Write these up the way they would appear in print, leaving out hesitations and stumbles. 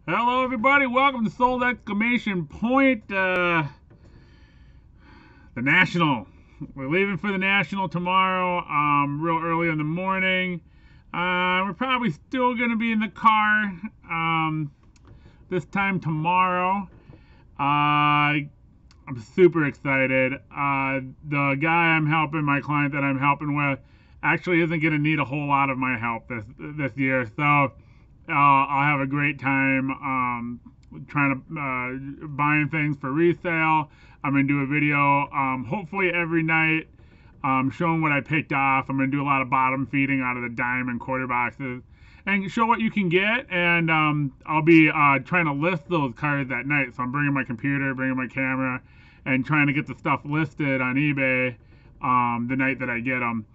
Hello everybody, welcome to Sold Exclamation Point, the National. We're leaving for the National tomorrow, real early in the morning. We're probably still going to be in the car, this time tomorrow. I'm super excited. The guy I'm helping, my client that I'm helping with, actually isn't going to need a whole lot of my help this year, so I'll have a great time trying to buying things for resale. I'm gonna do a video hopefully every night showing what I picked off. I'm gonna do a lot of bottom feeding out of the dime and quarter boxes and show what you can get, and I'll be trying to list those cards at night. So I'm bringing my computer, bringing my camera, and trying to get the stuff listed on eBay the night that I get them.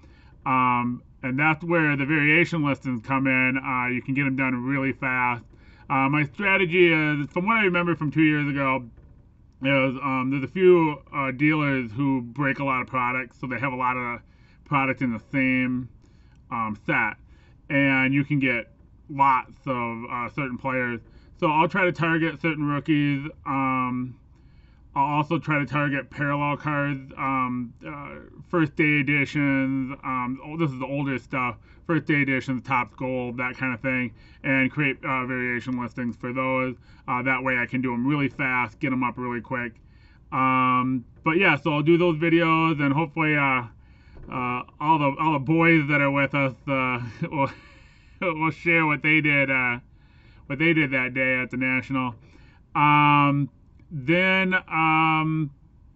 And that's where the variation listings come in. You can get them done really fast. My strategy is, from what I remember from 2 years ago, is there's a few dealers who break a lot of products, so they have a lot of product in the same set, and you can get lots of certain players. So I'll try to target certain rookies. I'll also try to target parallel cards, first day editions, this is the older stuff, first day editions, Topps Gold, that kind of thing, and create variation listings for those. That way I can do them really fast, get them up really quick. But yeah, so I'll do those videos, and hopefully all the boys that are with us will share what they did that day at the National. Then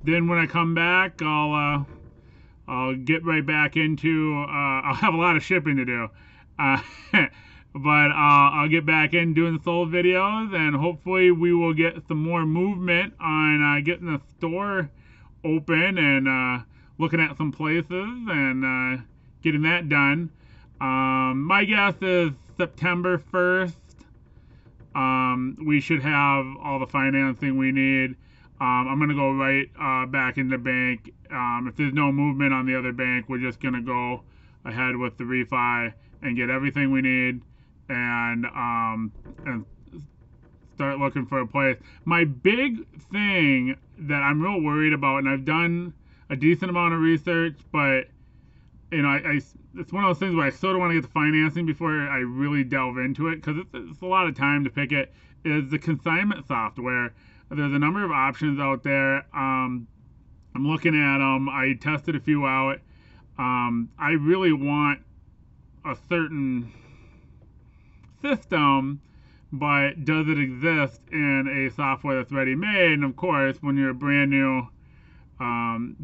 when I come back, I'll get right back into. I'll have a lot of shipping to do, but I'll get back in doing sold videos, and hopefully we will get some more movement on getting the store open and looking at some places and getting that done. My guess is September 1st. We should have all the financing we need. I'm going to go right back in the bank. If there's no movement on the other bank, we're just going to go ahead with the refi and get everything we need and start looking for a place. My big thing that I'm real worried about, and I've done a decent amount of research, but you know, it's one of those things where I sort of want to get the financing before I really delve into it, because it's a lot of time to pick it, is the consignment software. There's a number of options out there. I'm looking at them. I tested a few out. I really want a certain system, but does it exist in a software that's ready-made? And of course, when you're a brand new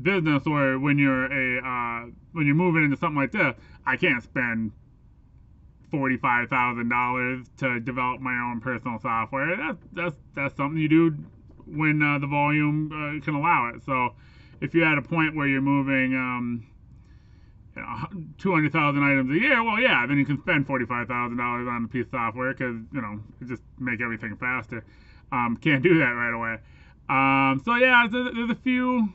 business, or when you're moving into something like this, I can't spend $45,000 to develop my own personal software. That's something you do when the volume can allow it. So if you're at a point where you're moving 200,000 items a year, well, yeah, then you can spend $45,000 on a piece of software, because it just make everything faster. Can't do that right away. So yeah, there's a few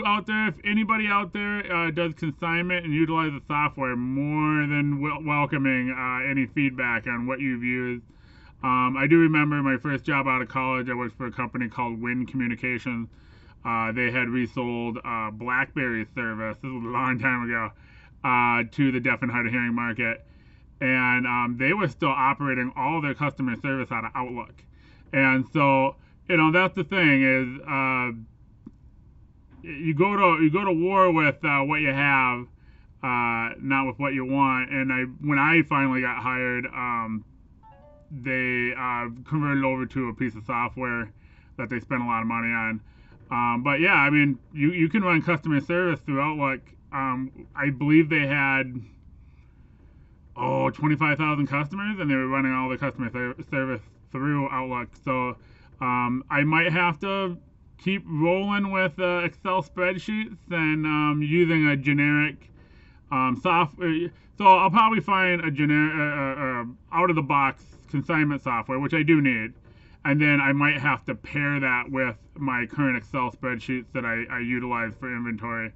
out there. If anybody out there does consignment and utilize the software, more than welcoming any feedback on what you've used. I do remember my first job out of college, I worked for a company called Win Communications. They had resold BlackBerry service, this was a long time ago, to the deaf and hard of hearing market. And they were still operating all their customer service out of Outlook. And so, that's the thing, is you go to war with what you have, not with what you want. And when I finally got hired, they converted over to a piece of software that they spent a lot of money on. But yeah, I mean, you can run customer service through Outlook. I believe they had 25,000 customers, and they were running all the customer service through Outlook. So I might have to keep rolling with Excel spreadsheets and using a generic software. So I'll probably find a generic out-of-the-box consignment software, which I do need, and then I might have to pair that with my current Excel spreadsheets that I utilize for inventory.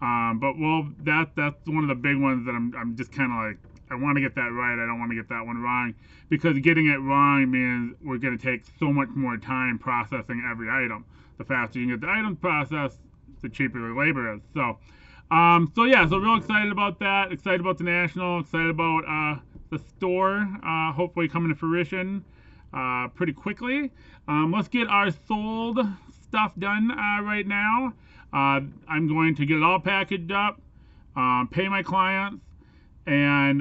But well, that's one of the big ones that I'm just kind of like, I want to get that right. I don't want to get that one wrong, because getting it wrong means we're going to take so much more time processing every item. The faster you can get the items processed, the cheaper the labor is. So, so real excited about that. Excited about the National. Excited about the store. Hopefully coming to fruition pretty quickly. Let's get our sold stuff done right now. I'm going to get it all packaged up, pay my clients, and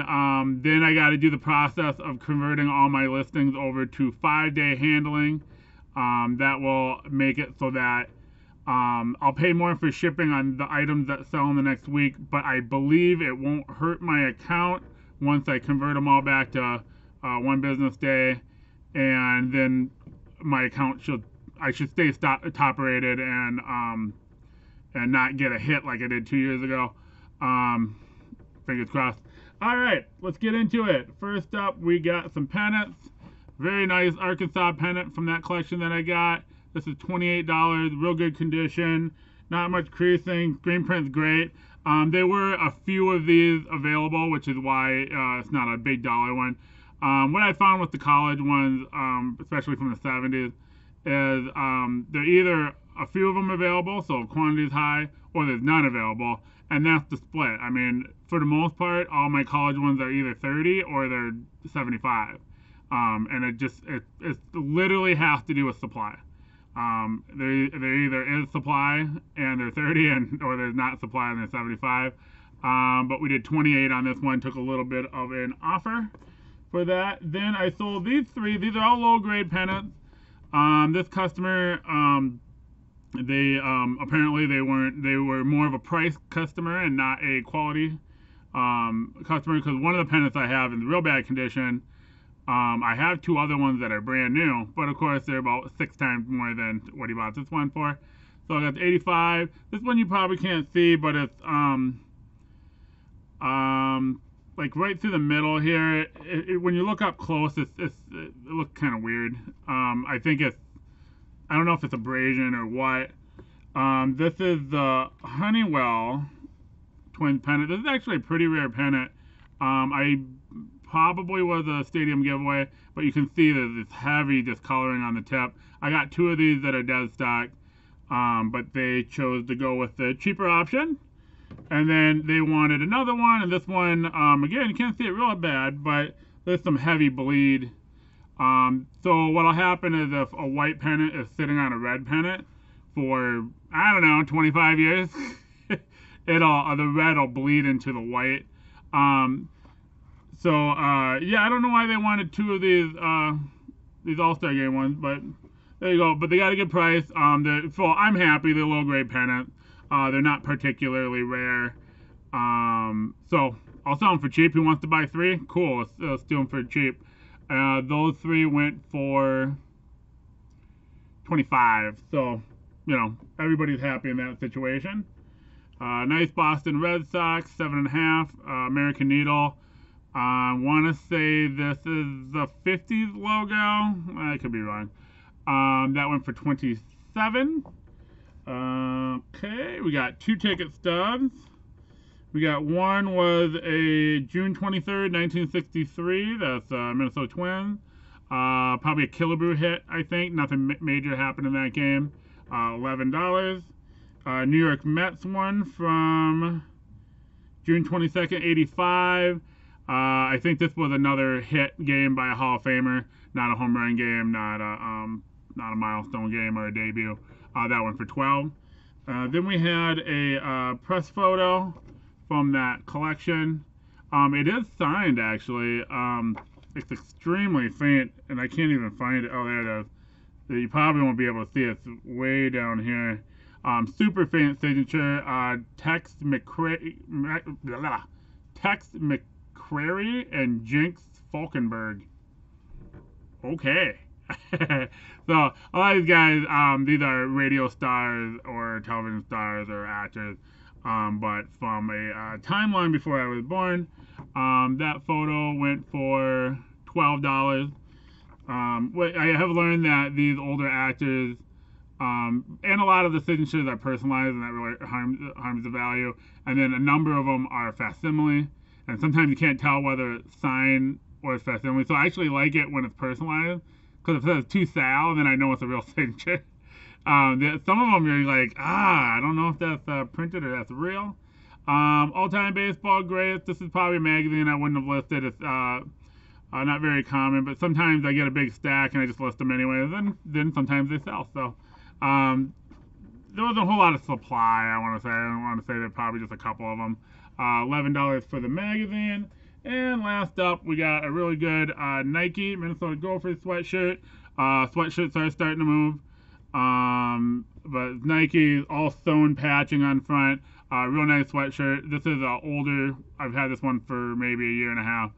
then I got to do the process of converting all my listings over to 5-day handling. That will make it so that I'll pay more for shipping on the items that sell in the next week, but I believe it won't hurt my account once I convert them all back to 1 business day, and then my account I should stay top rated and not get a hit like I did 2 years ago. Fingers crossed. All right, let's get into it. First up, we got some pennants. Very nice Arkansas pennant from that collection that I got. This is $28, real good condition, not much creasing, screen print's great. There were a few of these available, which is why it's not a big dollar one. What I found with the college ones, especially from the 70s, is they're either a few of them available, so quantity is high, or there's none available, and that's the split. I mean, for the most part, all my college ones are either 30 or they're 75. And it literally has to do with supply. There either is supply and they're 30, or there's not supply and they're 75. But we did 28 on this one, took a little bit of an offer for that. Then I sold these 3. These are all low grade pennants. This customer, they apparently they were more of a price customer and not a quality customer, because one of the pennants I have is in real bad condition. I have 2 other ones that are brand new, but of course they're about 6 times more than what he bought this one for. So I got the 85. This one you probably can't see, but it's like right through the middle here. When you look up close, it looks kind of weird. I think I don't know if it's abrasion or what. This is the Honeywell twin pennant. This is actually a pretty rare pennant. I probably was a stadium giveaway, but you can see there's this heavy discoloring on the tip. I got 2 of these that are dead stock, but they chose to go with the cheaper option, and then they wanted another one, and this one, again, you can't see it real bad, but there's some heavy bleed. So what'll happen is if a white pennant is sitting on a red pennant for, I don't know, 25 years, the red will bleed into the white. Yeah, I don't know why they wanted 2 of these All-Star Game ones, but there you go. But they got a good price. I'm happy. They're low-grade pennants. They're not particularly rare. So I'll sell them for cheap. Who wants to buy 3? Cool. Let's do them for cheap. Those 3 went for $25. So, everybody's happy in that situation. Nice Boston Red Sox, 7.5. American Needle. I want to say this is the 50s logo. I could be wrong. That went for $27. Okay, we got 2 ticket stubs. We got one was a June 23rd, 1963. That's Minnesota Twins. Probably a Killebrew hit, I think. Nothing major happened in that game. $11. New York Mets one from June 22nd, 85. I think this was another hit game by a Hall of Famer, not a home run game, not a milestone game or a debut. That one for $12. Then we had a press photo from that collection. It is signed, actually. It's extremely faint, and I can't even find it. Oh, there it is. You probably won't be able to see it. It's way down here. Super faint signature. Tex McCrary and Jinx Falkenberg. Okay. So a lot of these guys, these are radio stars or television stars or actors. But from a timeline before I was born, that photo went for $12. I have learned that these older actors, and a lot of the signatures are personalized, and that really harms the value. And then a number of them are facsimile, and sometimes you can't tell whether it's signed or it's facsimile. So I actually like it when it's personalized, because if it says to Sal, then I know it's a real signature. Some of them you're like, I don't know if that's printed or that's real. All-time baseball greats. This is probably a magazine I wouldn't have listed. It's not very common, but sometimes I get a big stack and I just list them anyway. Then sometimes they sell. So there wasn't a whole lot of supply, I want to say. I don't want to say there's probably just a couple of them. $11 for the magazine. And last up, we got a really good Nike Minnesota Gophers sweatshirt. Sweatshirts are starting to move. But Nike, all sewn patching on front. Real nice sweatshirt. This is older. I've had this one for maybe a year and a half.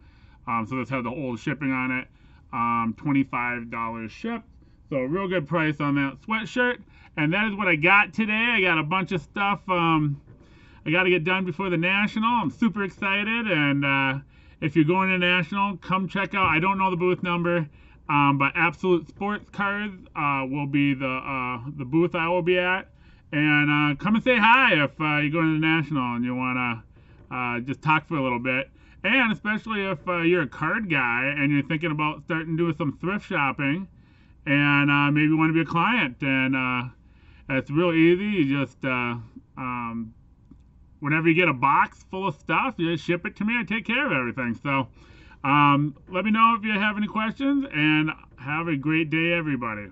So this has the old shipping on it. $25 shipped. So a real good price on that sweatshirt. And that is what I got today. I got a bunch of stuff I got to get done before the National. I'm super excited. And if you're going to National, come check out. I don't know the booth number, but Absolute Sports Cards will be the booth I will be at. And come and say hi if you're going to the National and you want to just talk for a little bit. And especially if you're a card guy and you're thinking about starting doing some thrift shopping and maybe want to be a client. And it's real easy. You just, whenever you get a box full of stuff, you just ship it to me. I take care of everything. So let me know if you have any questions, and have a great day, everybody.